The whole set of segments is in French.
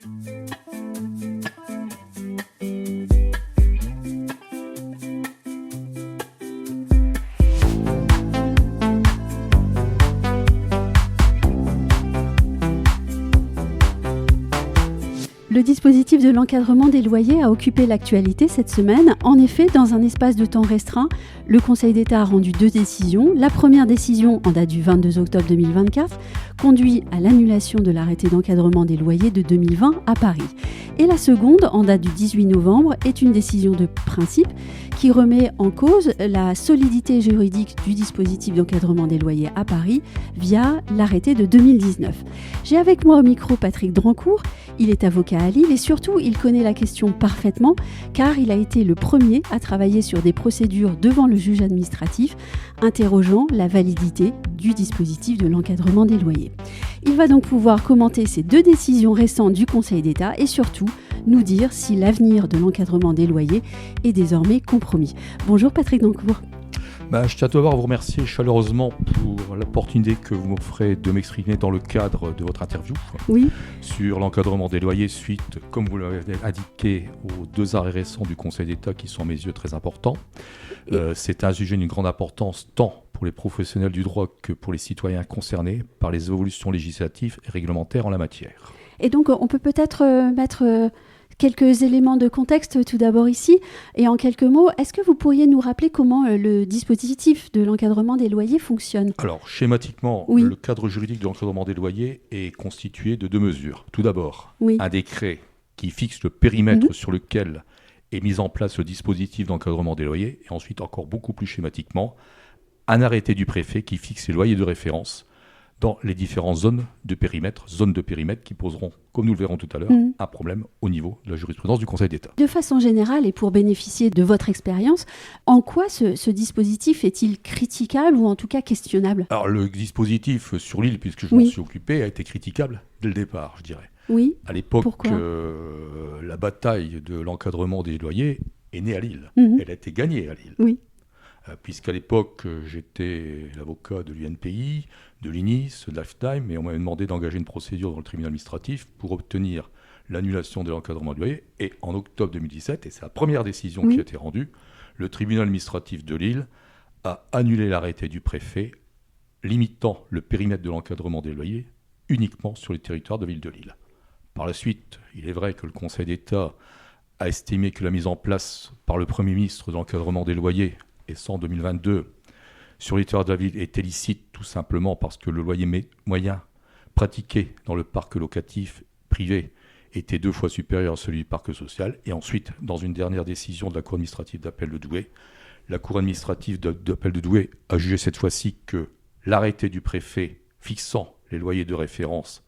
Le dispositif de l'encadrement des loyers a occupé l'actualité cette semaine. En effet, dans un espace de temps restreint, le Conseil d'État a rendu 2 décisions. La première décision, en date du 22 octobre 2024, conduit à l'annulation de l'arrêté d'encadrement des loyers de 2020 à Paris. Et la seconde, en date du 18 novembre, est une décision de principe qui remet en cause la solidité juridique du dispositif d'encadrement des loyers à Paris via l'arrêté de 2019. J'ai avec moi au micro Patrick Drancourt. Il est avocat à Lille et surtout, il connaît la question parfaitement car il a été le premier à travailler sur des procédures devant le juge administratif interrogeant la validité du dispositif de l'encadrement des loyers. Il va donc pouvoir commenter ces 2 décisions récentes du Conseil d'État et surtout nous dire si l'avenir de l'encadrement des loyers est désormais compromis. Bonjour Patrick Drancourt. Je tiens à vous remercier chaleureusement pour l'opportunité que vous m'offrez de m'exprimer dans le cadre de votre interview sur l'encadrement des loyers suite, comme vous l'avez indiqué, aux 2 arrêts récents du Conseil d'État qui sont à mes yeux très importants. C'est un sujet d'une grande importance tant pour les professionnels du droit que pour les citoyens concernés par les évolutions législatives et réglementaires en la matière. Et donc on peut peut-être mettre quelques éléments de contexte tout d'abord ici. Et en quelques mots, est-ce que vous pourriez nous rappeler comment le dispositif de l'encadrement des loyers fonctionne ? Alors, schématiquement, le cadre juridique de l'encadrement des loyers est constitué de 2 mesures. Tout d'abord, un décret qui fixe le périmètre sur lequel est mis en place le dispositif d'encadrement des loyers. Et ensuite, encore beaucoup plus schématiquement, un arrêté du préfet qui fixe les loyers de référence dans les différentes zones de périmètre qui poseront, comme nous le verrons tout à l'heure, un problème au niveau de la jurisprudence du Conseil d'État. De façon générale, et pour bénéficier de votre expérience, en quoi ce dispositif est-il critiquable ou en tout cas questionnable ? Alors le dispositif sur l'île, puisque je m'en suis occupé, a été critiquable dès le départ, je dirais. Oui. À l'époque, pourquoi ? La bataille de l'encadrement des loyers est née à Lille. Elle a été gagnée à Lille. Oui. Puisqu'à l'époque, j'étais l'avocat de l'UNPI, de l'INIS, de l'AFTIME, et on m'avait demandé d'engager une procédure dans le tribunal administratif pour obtenir l'annulation de l'encadrement du loyer. Et en octobre 2017, et c'est la première décision qui a été rendue, le tribunal administratif de Lille a annulé l'arrêté du préfet limitant le périmètre de l'encadrement des loyers uniquement sur les territoires de la ville de Lille. Par la suite, il est vrai que le Conseil d'État a estimé que la mise en place par le Premier ministre de l'encadrement des loyers, et ça en 2022, sur les territoires de la ville est illicite tout simplement parce que le loyer moyen pratiqué dans le parc locatif privé était 2 fois supérieur à celui du parc social. Et ensuite, dans une dernière décision de la Cour administrative d'appel de Douai, la Cour administrative d'appel de Douai a jugé cette fois-ci que l'arrêté du préfet fixant les loyers de référence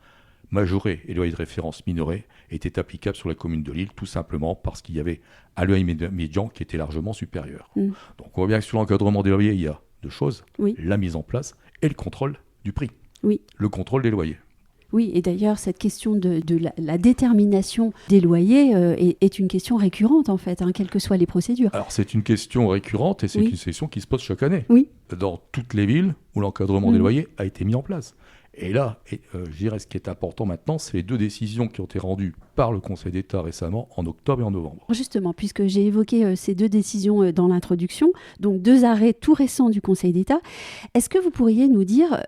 majorés et les loyers de référence minorés était applicable sur la commune de Lille, tout simplement parce qu'il y avait un loyer médian qui était largement supérieur. Donc on voit bien que sur l'encadrement des loyers, il y a 2 choses, la mise en place et le contrôle du prix, le contrôle des loyers. Oui, et d'ailleurs, cette question de la détermination des loyers est une question récurrente, en fait, quelles que soient les procédures. Alors, c'est une question récurrente et c'est une question qui se pose chaque année. Dans toutes les villes où l'encadrement des loyers a été mis en place. Et là, je dirais, ce qui est important maintenant, c'est les 2 décisions qui ont été rendues par le Conseil d'État récemment, en octobre et en novembre. Justement, puisque j'ai évoqué ces 2 décisions dans l'introduction, donc 2 arrêts tout récents du Conseil d'État, est-ce que vous pourriez nous dire,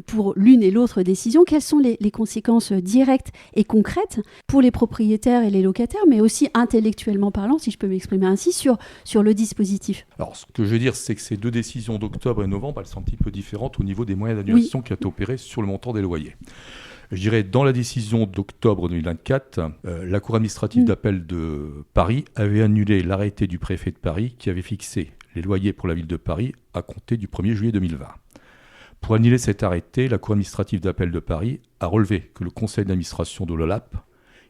pour l'une et l'autre décision, quelles sont les conséquences directes et concrètes pour les propriétaires et les locataires, mais aussi intellectuellement parlant, si je peux m'exprimer ainsi, sur le dispositif ? Alors, ce que je veux dire, c'est que ces 2 décisions d'octobre et novembre, elles sont un petit peu différentes au niveau des moyens d'annulation qui ont été opérés sur le montant des loyers. Je dirais, dans la décision d'octobre 2024, la Cour administrative d'appel de Paris avait annulé l'arrêté du préfet de Paris qui avait fixé les loyers pour la ville de Paris à compter du 1er juillet 2020. Pour annuler cet arrêté, la Cour administrative d'appel de Paris a relevé que le conseil d'administration de l'OLAP,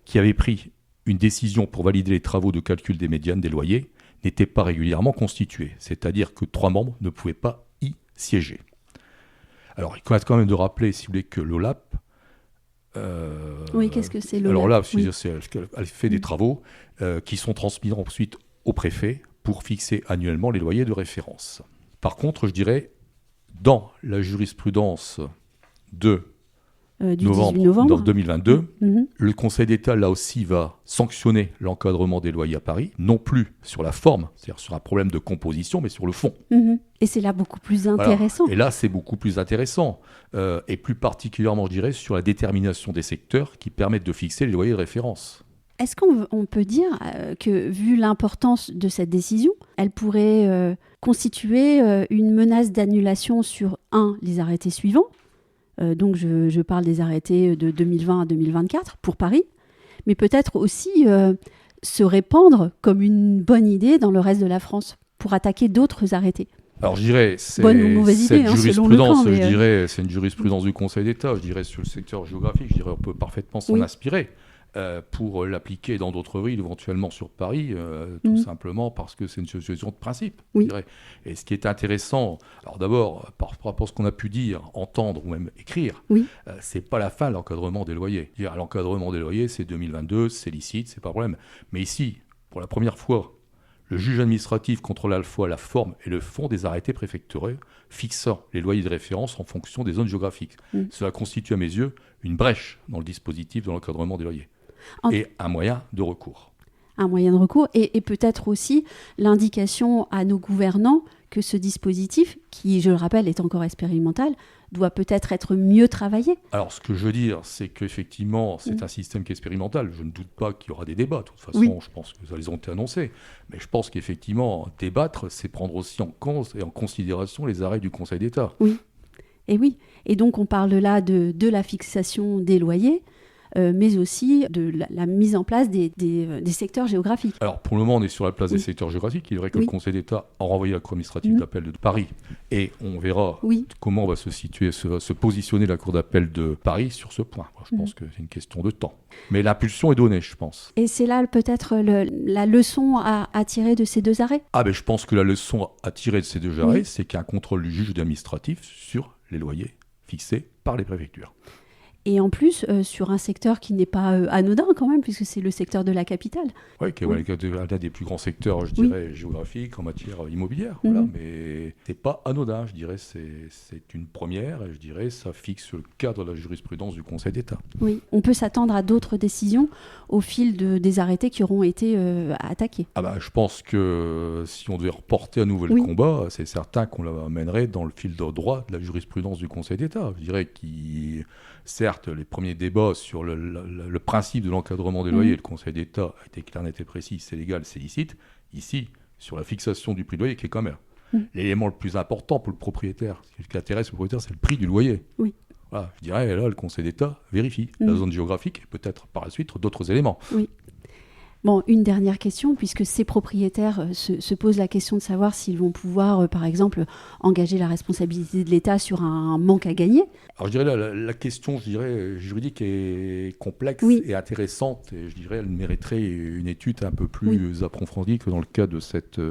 qui avait pris une décision pour valider les travaux de calcul des médianes des loyers, n'était pas régulièrement constitué, c'est-à-dire que 3 membres ne pouvaient pas y siéger. Alors, il convient quand même de rappeler, si vous voulez, que l'OLAP... qu'est-ce que c'est l'OLAP ? Alors là, elle fait des travaux qui sont transmis ensuite au préfet pour fixer annuellement les loyers de référence. Par contre, je dirais, dans la jurisprudence de du 18 novembre. Dans 2022. Le Conseil d'État, là aussi, va sanctionner l'encadrement des loyers à Paris, non plus sur la forme, c'est-à-dire sur un problème de composition, mais sur le fond. Et c'est là beaucoup plus intéressant. Voilà. Et là, c'est beaucoup plus intéressant. Et plus particulièrement, je dirais, sur la détermination des secteurs qui permettent de fixer les loyers de référence. Est-ce qu'on peut dire que, vu l'importance de cette décision, elle pourrait constituer une menace d'annulation sur, les arrêtés suivants, donc je parle des arrêtés de 2020 à 2024 pour Paris, mais peut-être aussi se répandre comme une bonne idée dans le reste de la France pour attaquer d'autres arrêtés. Alors je dirais, c'est bonne ou mauvaise idée, selon le camp, mais... je dirais, c'est une jurisprudence du Conseil d'État. Je dirais sur le secteur géographique, je dirais on peut parfaitement s'en inspirer. Pour l'appliquer dans d'autres villes, éventuellement sur Paris, tout simplement parce que c'est une situation de principe, je dirais. Et ce qui est intéressant, alors d'abord, par rapport à ce qu'on a pu dire, entendre ou même écrire, c'est pas la fin de l'encadrement des loyers. L'encadrement des loyers, c'est 2022, c'est licite, c'est pas un problème. Mais ici, pour la première fois, le juge administratif contrôle à la fois la forme et le fond des arrêtés préfectoraux fixant les loyers de référence en fonction des zones géographiques. Cela constitue à mes yeux une brèche dans le dispositif de l'encadrement des loyers. Et un moyen de recours. Un moyen de recours et peut-être aussi l'indication à nos gouvernants que ce dispositif, qui, je le rappelle, est encore expérimental, doit peut-être être mieux travaillé. Alors, ce que je veux dire, c'est qu'effectivement, c'est un système qui est expérimental. Je ne doute pas qu'il y aura des débats. De toute façon, je pense que ça les ont été annoncés. Mais je pense qu'effectivement, débattre, c'est prendre aussi en compte et en considération les arrêts du Conseil d'État. Et donc, on parle là de la fixation des loyers, mais aussi de la mise en place des secteurs géographiques. Alors, pour le moment, on est sur la place des secteurs géographiques. Il est vrai que le Conseil d'État a renvoyé la Cour administrative d'appel de Paris. Et on verra comment va se positionner la Cour d'appel de Paris sur ce point. Moi, je pense que c'est une question de temps. Mais l'impulsion est donnée, je pense. Et c'est là peut-être la leçon à tirer de ces deux arrêts ? Je pense que la leçon à tirer de ces deux arrêts, c'est qu'il y a un contrôle du juge administratif sur les loyers fixés par les préfectures. Et en plus, sur un secteur qui n'est pas anodin quand même, puisque c'est le secteur de la capitale. Qui est l'un des plus grands secteurs, je dirais, géographiques en matière immobilière. Voilà. Mais c'est pas anodin, je dirais, c'est une première, et je dirais, ça fixe le cadre de la jurisprudence du Conseil d'État. Oui, on peut s'attendre à d'autres décisions au fil des arrêtés qui auront été attaqués. Je pense que si on devait reporter à nouveau le combat, c'est certain qu'on l'amènerait dans le fil de droit de la jurisprudence du Conseil d'État. Je dirais certes, les premiers débats sur le principe de l'encadrement des loyers, le Conseil d'État a été clair, net et précis, c'est légal, c'est licite. Ici, sur la fixation du prix de loyer, qui est quand même l'élément le plus important pour le propriétaire. Ce qui intéresse le propriétaire, c'est le prix du loyer. Voilà, je dirais, là, le Conseil d'État vérifie la zone géographique et peut-être par la suite d'autres éléments. Bon, une dernière question, puisque ces propriétaires se posent la question de savoir s'ils vont pouvoir, par exemple, engager la responsabilité de l'État sur un manque à gagner. Alors je dirais la question, juridique est complexe et intéressante, et je dirais elle mériterait une étude un peu plus approfondie que dans le cas de cette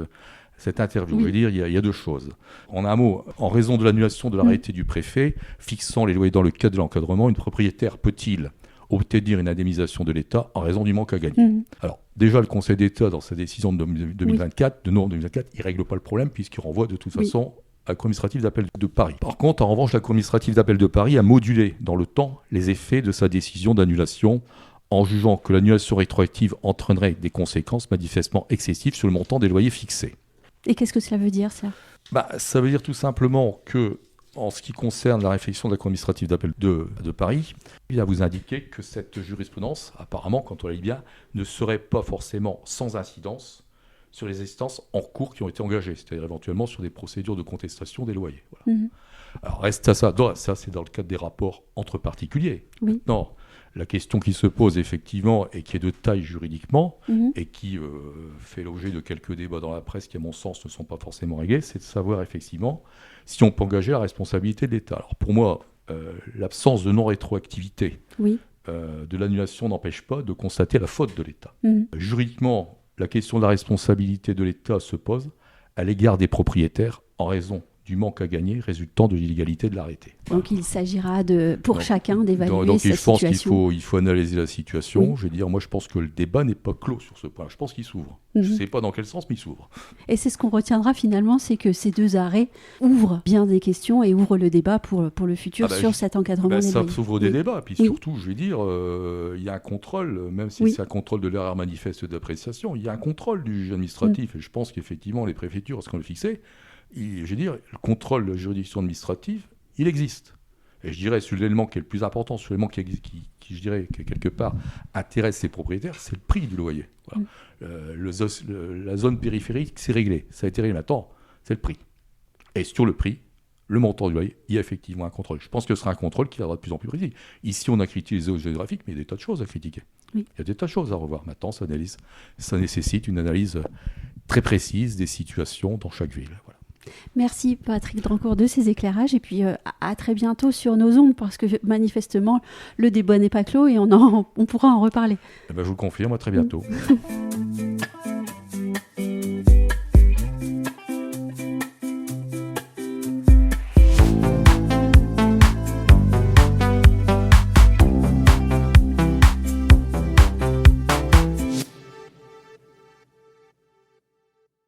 interview. Je veux dire, il y a deux choses. En un mot, en raison de l'annulation de l'arrêté du préfet fixant les loyers dans le cadre de l'encadrement, une propriétaire peut-il obtenir une indemnisation de l'État en raison du manque à gagner. Alors, déjà, le Conseil d'État, dans sa décision de 2024, il ne règle pas le problème puisqu'il renvoie de toute façon à la Cour administrative d'appel de Paris. Par contre, en revanche, la Cour administrative d'appel de Paris a modulé dans le temps les effets de sa décision d'annulation en jugeant que l'annulation rétroactive entraînerait des conséquences manifestement excessives sur le montant des loyers fixés. Et qu'est-ce que cela veut dire, ça ? Ça veut dire tout simplement que, en ce qui concerne la réflexion de la Cour administrative d'appel de Paris, il va vous indiquer que cette jurisprudence, apparemment, quand on la lit bien, ne serait pas forcément sans incidence sur les instances en cours qui ont été engagées, c'est-à-dire éventuellement sur des procédures de contestation des loyers. Voilà. Alors reste à ça, c'est dans le cadre des rapports entre particuliers. Maintenant, la question qui se pose effectivement et qui est de taille juridiquement et qui fait l'objet de quelques débats dans la presse qui, à mon sens, ne sont pas forcément réglés, c'est de savoir effectivement si on peut engager la responsabilité de l'État. Alors pour moi, l'absence de non-rétroactivité de l'annulation n'empêche pas de constater la faute de l'État. Juridiquement, la question de la responsabilité de l'État se pose à l'égard des propriétaires en raison du manque à gagner résultant de l'illégalité de l'arrêté. Donc il s'agira pour chacun d'évaluer donc sa je pense situation. qu'il faut analyser la situation. Oui. Je veux dire, moi je pense que le débat n'est pas clos sur ce point. Je pense qu'il s'ouvre. Je ne sais pas dans quel sens, mais il s'ouvre. Et c'est ce qu'on retiendra finalement, c'est que ces 2 arrêts ouvrent bien des questions et ouvrent le débat pour le futur sur cet encadrement des loyers. Ça s'ouvre des débats. Puis surtout, je veux dire, il y a un contrôle, même si c'est un contrôle de l'erreur manifeste d'appréciation, il y a un contrôle du juge administratif. Et je pense qu'effectivement, les préfectures, lorsqu'on le fixait, je veux dire, le contrôle de la juridiction administrative, il existe. Et je dirais, sur l'élément qui est le plus important, sur l'élément qui je dirais, qui quelque part intéresse ses propriétaires, c'est le prix du loyer. Voilà. La zone périphérique, c'est réglé. Ça a été réglé. Maintenant, c'est le prix. Et sur le prix, le montant du loyer, il y a effectivement un contrôle. Je pense que ce sera un contrôle qui sera de plus en plus précis. Ici, on a critiqué les zones géographiques, mais il y a des tas de choses à critiquer. Oui. Il y a des tas de choses à revoir. Maintenant, ça nécessite une analyse très précise des situations dans chaque ville. Voilà. Merci Patrick Drancourt de ces éclairages et puis à très bientôt sur nos ondes parce que manifestement le débat n'est pas clos et on pourra en reparler. Je vous le confirme, à très bientôt.